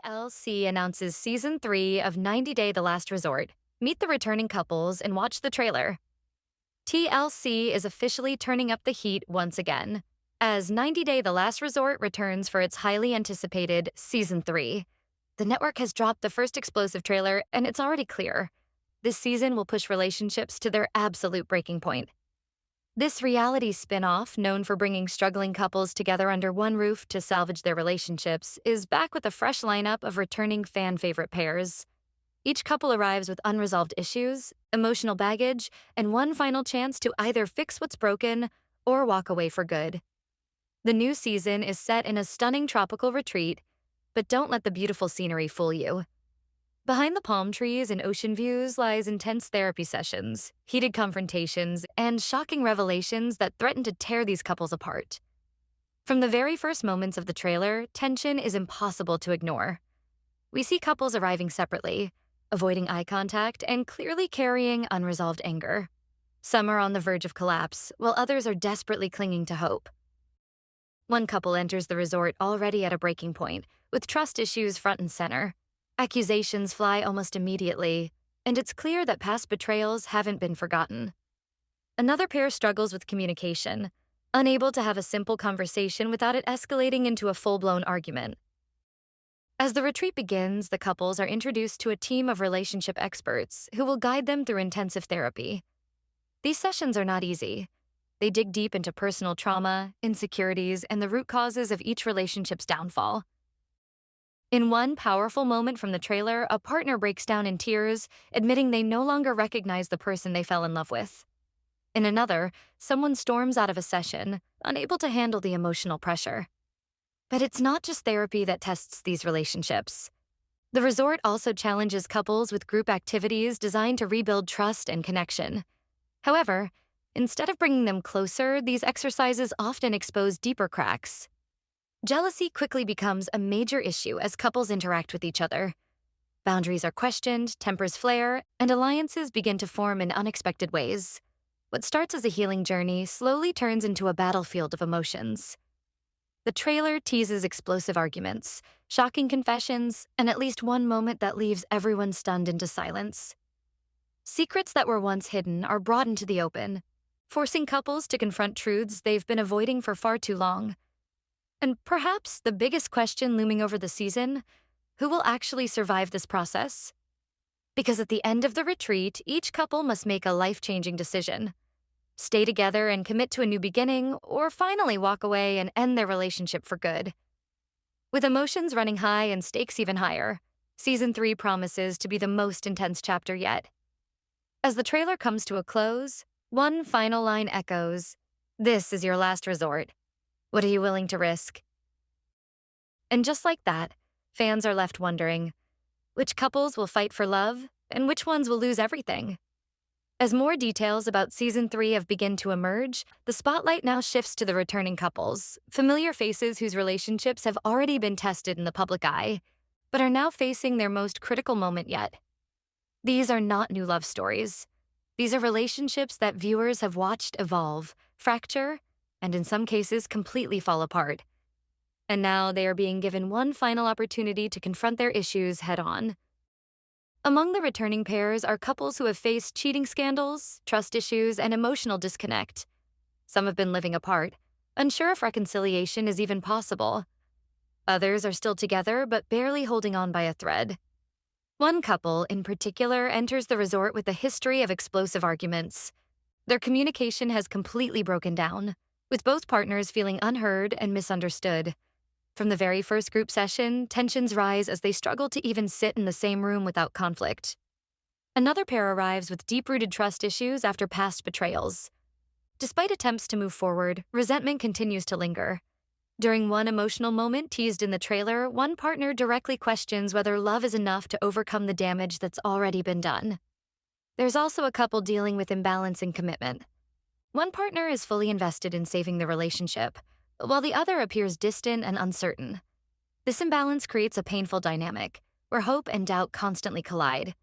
TLC announces season 3 of 90 Day The Last Resort. Meet the returning couples and watch the trailer. TLC is officially turning up the heat once again, as 90 Day The Last Resort returns for its highly anticipated season 3. The network has dropped the first explosive trailer, and it's already clear. This season will push relationships to their absolute breaking point. This reality spin-off, known for bringing struggling couples together under one roof to salvage their relationships, is back with a fresh lineup of returning fan-favorite pairs. Each couple arrives with unresolved issues, emotional baggage, and one final chance to either fix what's broken or walk away for good. The new season is set in a stunning tropical retreat, but don't let the beautiful scenery fool you. Behind the palm trees and ocean views lies intense therapy sessions, heated confrontations, and shocking revelations that threaten to tear these couples apart. From the very first moments of the trailer, tension is impossible to ignore. We see couples arriving separately, avoiding eye contact, and clearly carrying unresolved anger. Some are on the verge of collapse, while others are desperately clinging to hope. One couple enters the resort already at a breaking point, with trust issues front and center. Accusations fly almost immediately, and it's clear that past betrayals haven't been forgotten. Another pair struggles with communication, unable to have a simple conversation without it escalating into a full-blown argument. As the retreat begins, the couples are introduced to a team of relationship experts who will guide them through intensive therapy. These sessions are not easy. They dig deep into personal trauma, insecurities, and the root causes of each relationship's downfall. In one powerful moment from the trailer, a partner breaks down in tears, admitting they no longer recognize the person they fell in love with. In another, someone storms out of a session, unable to handle the emotional pressure. But it's not just therapy that tests these relationships. The resort also challenges couples with group activities designed to rebuild trust and connection. However, instead of bringing them closer, these exercises often expose deeper cracks. Jealousy quickly becomes a major issue as couples interact with each other. Boundaries are questioned, tempers flare, and alliances begin to form in unexpected ways. What starts as a healing journey slowly turns into a battlefield of emotions. The trailer teases explosive arguments, shocking confessions, and at least one moment that leaves everyone stunned into silence. Secrets that were once hidden are brought into the open, forcing couples to confront truths they've been avoiding for far too long. And perhaps the biggest question looming over the season, who will actually survive this process? Because at the end of the retreat, each couple must make a life-changing decision. Stay together and commit to a new beginning, or finally walk away and end their relationship for good. With emotions running high and stakes even higher, Season 3 promises to be the most intense chapter yet. As the trailer comes to a close, one final line echoes, "This is your last resort. What are you willing to risk?" And just like that, fans are left wondering, which couples will fight for love and which ones will lose everything? As more details about Season 3 have begun to emerge, the spotlight now shifts to the returning couples, familiar faces whose relationships have already been tested in the public eye, but are now facing their most critical moment yet. These are not new love stories. These are relationships that viewers have watched evolve, fracture, and in some cases completely fall apart. And now they are being given one final opportunity to confront their issues head-on. Among the returning pairs are couples who have faced cheating scandals, trust issues, and emotional disconnect. Some have been living apart, unsure if reconciliation is even possible. Others are still together but barely holding on by a thread. One couple, in particular, enters the resort with a history of explosive arguments. Their communication has completely broken down, with both partners feeling unheard and misunderstood. From the very first group session, tensions rise as they struggle to even sit in the same room without conflict. Another pair arrives with deep-rooted trust issues after past betrayals. Despite attempts to move forward, resentment continues to linger. During one emotional moment teased in the trailer, one partner directly questions whether love is enough to overcome the damage that's already been done. There's also a couple dealing with imbalance in commitment. One partner is fully invested in saving the relationship, while the other appears distant and uncertain. This imbalance creates a painful dynamic, where hope and doubt constantly collide.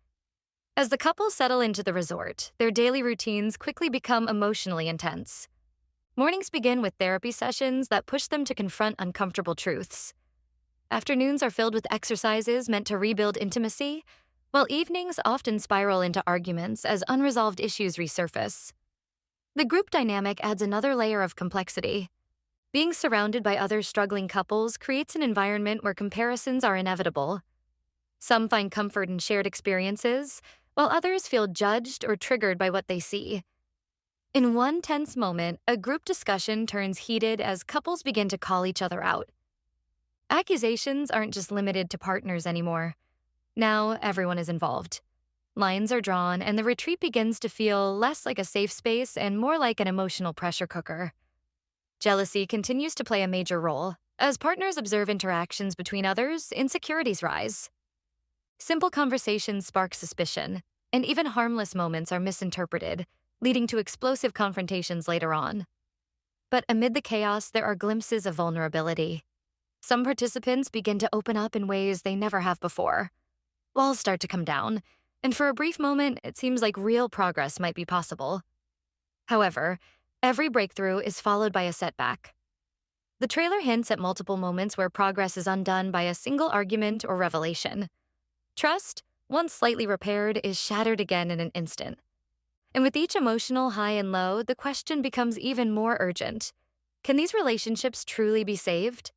As the couple settle into the resort, their daily routines quickly become emotionally intense. Mornings begin with therapy sessions that push them to confront uncomfortable truths. Afternoons are filled with exercises meant to rebuild intimacy, while evenings often spiral into arguments as unresolved issues resurface. The group dynamic adds another layer of complexity. Being surrounded by other struggling couples creates an environment where comparisons are inevitable. Some find comfort in shared experiences, while others feel judged or triggered by what they see. In one tense moment, a group discussion turns heated as couples begin to call each other out. Accusations aren't just limited to partners anymore. Now everyone is involved. Lines are drawn, and the retreat begins to feel less like a safe space and more like an emotional pressure cooker. Jealousy continues to play a major role. As partners observe interactions between others, insecurities rise. Simple conversations spark suspicion, and even harmless moments are misinterpreted, leading to explosive confrontations later on. But amid the chaos, there are glimpses of vulnerability. Some participants begin to open up in ways they never have before. Walls start to come down, and for a brief moment, it seems like real progress might be possible. However, every breakthrough is followed by a setback. The trailer hints at multiple moments where progress is undone by a single argument or revelation. Trust, once slightly repaired, is shattered again in an instant. And with each emotional high and low, the question becomes even more urgent. Can these relationships truly be saved?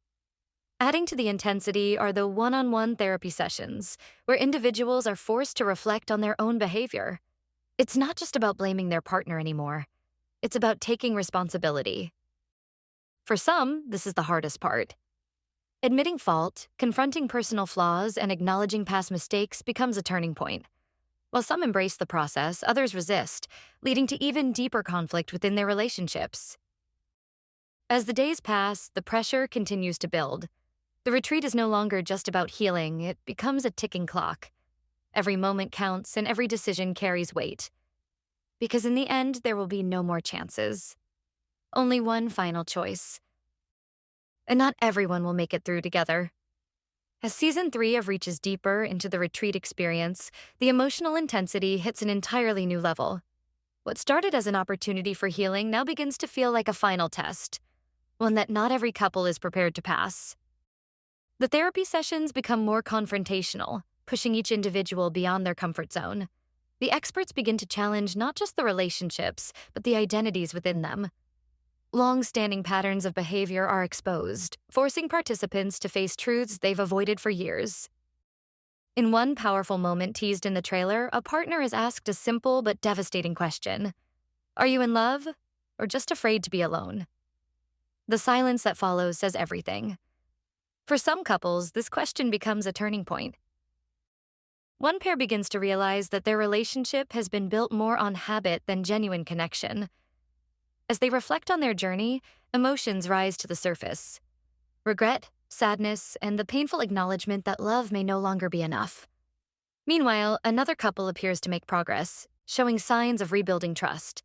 Adding to the intensity are the one-on-one therapy sessions, where individuals are forced to reflect on their own behavior. It's not just about blaming their partner anymore. It's about taking responsibility. For some, this is the hardest part. Admitting fault, confronting personal flaws, and acknowledging past mistakes becomes a turning point. While some embrace the process, others resist, leading to even deeper conflict within their relationships. As the days pass, the pressure continues to build. The retreat is no longer just about healing, it becomes a ticking clock. Every moment counts and every decision carries weight. Because in the end, there will be no more chances. Only one final choice. And not everyone will make it through together. As Season 3 reaches deeper into the retreat experience, the emotional intensity hits an entirely new level. What started as an opportunity for healing now begins to feel like a final test, one that not every couple is prepared to pass. The therapy sessions become more confrontational, pushing each individual beyond their comfort zone. The experts begin to challenge not just the relationships, but the identities within them. Long-standing patterns of behavior are exposed, forcing participants to face truths they've avoided for years. In one powerful moment teased in the trailer, a partner is asked a simple but devastating question. Are you in love, or just afraid to be alone? The silence that follows says everything. For some couples, this question becomes a turning point. One pair begins to realize that their relationship has been built more on habit than genuine connection. As they reflect on their journey, emotions rise to the surface. Regret, sadness, and the painful acknowledgement that love may no longer be enough. Meanwhile, another couple appears to make progress, showing signs of rebuilding trust.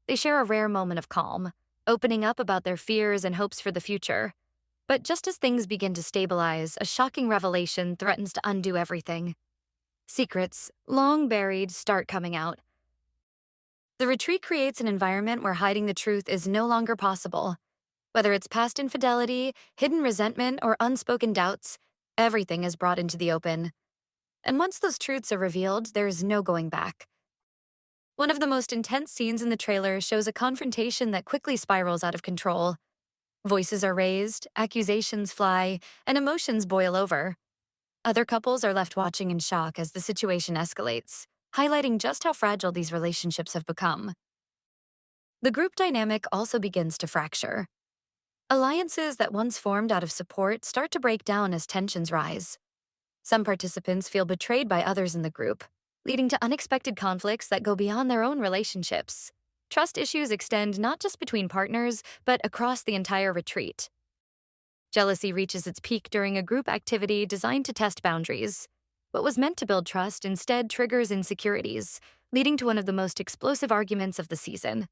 They share a rare moment of calm, opening up about their fears and hopes for the future. But just as things begin to stabilize, a shocking revelation threatens to undo everything. Secrets, long buried, start coming out. The retreat creates an environment where hiding the truth is no longer possible. Whether it's past infidelity, hidden resentment, or unspoken doubts, everything is brought into the open. And once those truths are revealed, there is no going back. One of the most intense scenes in the trailer shows a confrontation that quickly spirals out of control. Voices are raised, accusations fly, and emotions boil over. Other couples are left watching in shock as the situation escalates, highlighting just how fragile these relationships have become. The group dynamic also begins to fracture. Alliances that once formed out of support start to break down as tensions rise. Some participants feel betrayed by others in the group, leading to unexpected conflicts that go beyond their own relationships. Trust issues extend not just between partners, but across the entire retreat. Jealousy reaches its peak during a group activity designed to test boundaries. What was meant to build trust instead triggers insecurities, leading to one of the most explosive arguments of the season.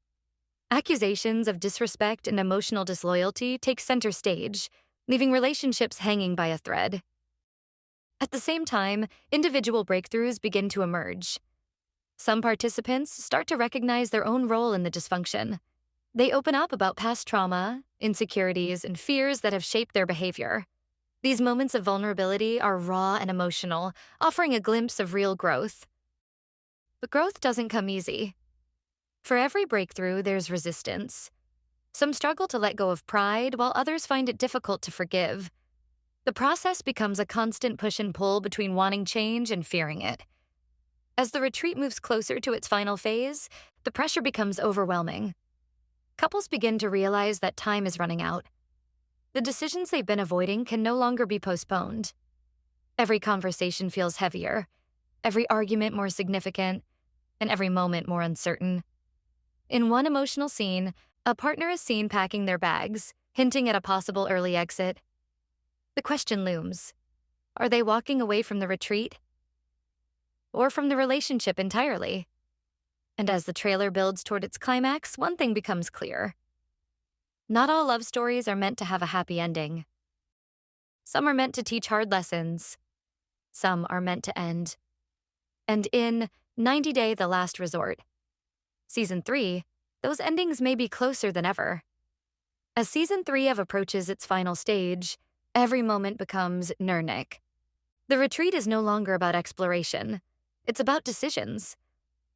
Accusations of disrespect and emotional disloyalty take center stage, leaving relationships hanging by a thread. At the same time, individual breakthroughs begin to emerge. Some participants start to recognize their own role in the dysfunction. They open up about past trauma, insecurities, and fears that have shaped their behavior. These moments of vulnerability are raw and emotional, offering a glimpse of real growth. But growth doesn't come easy. For every breakthrough, there's resistance. Some struggle to let go of pride, while others find it difficult to forgive. The process becomes a constant push and pull between wanting change and fearing it. As the retreat moves closer to its final phase, the pressure becomes overwhelming. Couples begin to realize that time is running out. The decisions they've been avoiding can no longer be postponed. Every conversation feels heavier, every argument more significant, and every moment more uncertain. In one emotional scene, a partner is seen packing their bags, hinting at a possible early exit. The question looms: are they walking away from the retreat? Or from the relationship entirely? And as the trailer builds toward its climax, one thing becomes clear. Not all love stories are meant to have a happy ending. Some are meant to teach hard lessons. Some are meant to end. And in 90 Day: The Last Resort, Season 3, those endings may be closer than ever. As Season 3 approaches its final stage, every moment becomes Nurnik. The retreat is no longer about exploration. It's about decisions.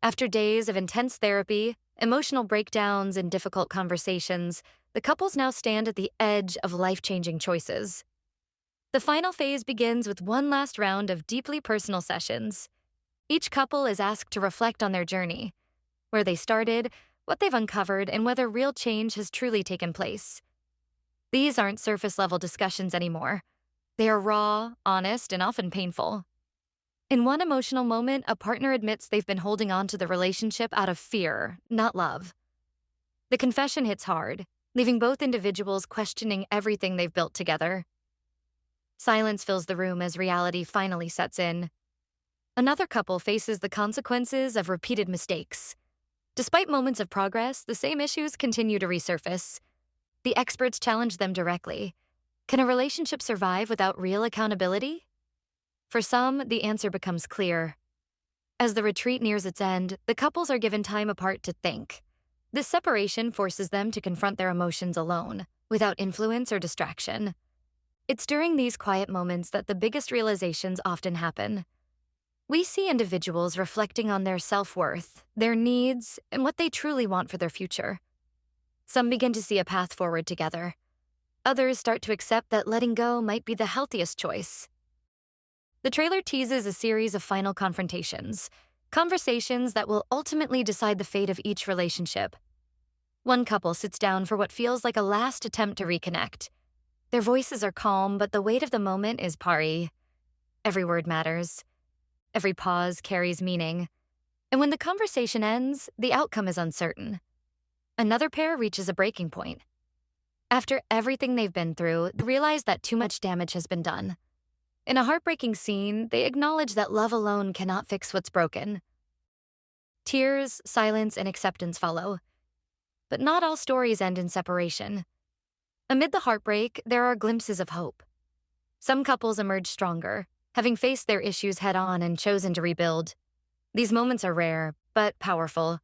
After days of intense therapy, emotional breakdowns, and difficult conversations, the couples now stand at the edge of life-changing choices. The final phase begins with one last round of deeply personal sessions. Each couple is asked to reflect on their journey, where they started, what they've uncovered, and whether real change has truly taken place. These aren't surface-level discussions anymore. They are raw, honest, and often painful. In one emotional moment, a partner admits they've been holding on to the relationship out of fear, not love. The confession hits hard, leaving both individuals questioning everything they've built together. Silence fills the room as reality finally sets in. Another couple faces the consequences of repeated mistakes. Despite moments of progress, the same issues continue to resurface. The experts challenge them directly. Can a relationship survive without real accountability? For some, the answer becomes clear. As the retreat nears its end, the couples are given time apart to think. This separation forces them to confront their emotions alone, without influence or distraction. It's during these quiet moments that the biggest realizations often happen. We see individuals reflecting on their self-worth, their needs, and what they truly want for their future. Some begin to see a path forward together. Others start to accept that letting go might be the healthiest choice. The trailer teases a series of final confrontations, conversations that will ultimately decide the fate of each relationship. One couple sits down for what feels like a last attempt to reconnect. Their voices are calm, but the weight of the moment is pari. Every word matters. Every pause carries meaning. And when the conversation ends, the outcome is uncertain. Another pair reaches a breaking point. After everything they've been through, they realize that too much damage has been done. In a heartbreaking scene, they acknowledge that love alone cannot fix what's broken. Tears, silence, and acceptance follow. But not all stories end in separation. Amid the heartbreak, there are glimpses of hope. Some couples emerge stronger, having faced their issues head-on and chosen to rebuild. These moments are rare, but powerful.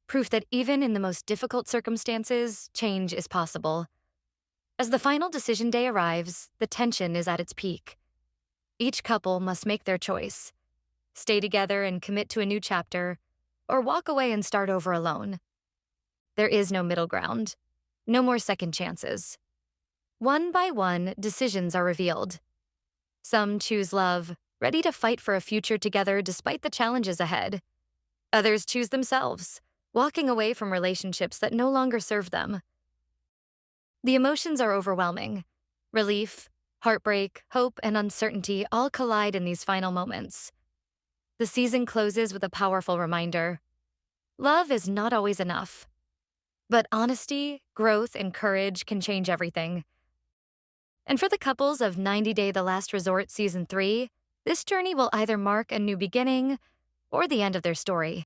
Proof that even in the most difficult circumstances, change is possible. As the final decision day arrives, the tension is at its peak. Each couple must make their choice: stay together and commit to a new chapter, or walk away and start over alone. There is no middle ground. No more second chances. One by one, decisions are revealed. Some choose love, ready to fight for a future together despite the challenges ahead. Others choose themselves, walking away from relationships that no longer serve them. The emotions are overwhelming. Relief, heartbreak, hope, and uncertainty all collide in these final moments. The season closes with a powerful reminder. Love is not always enough. But honesty, growth, and courage can change everything. And for the couples of 90 Day: The Last Resort Season 3, this journey will either mark a new beginning or the end of their story.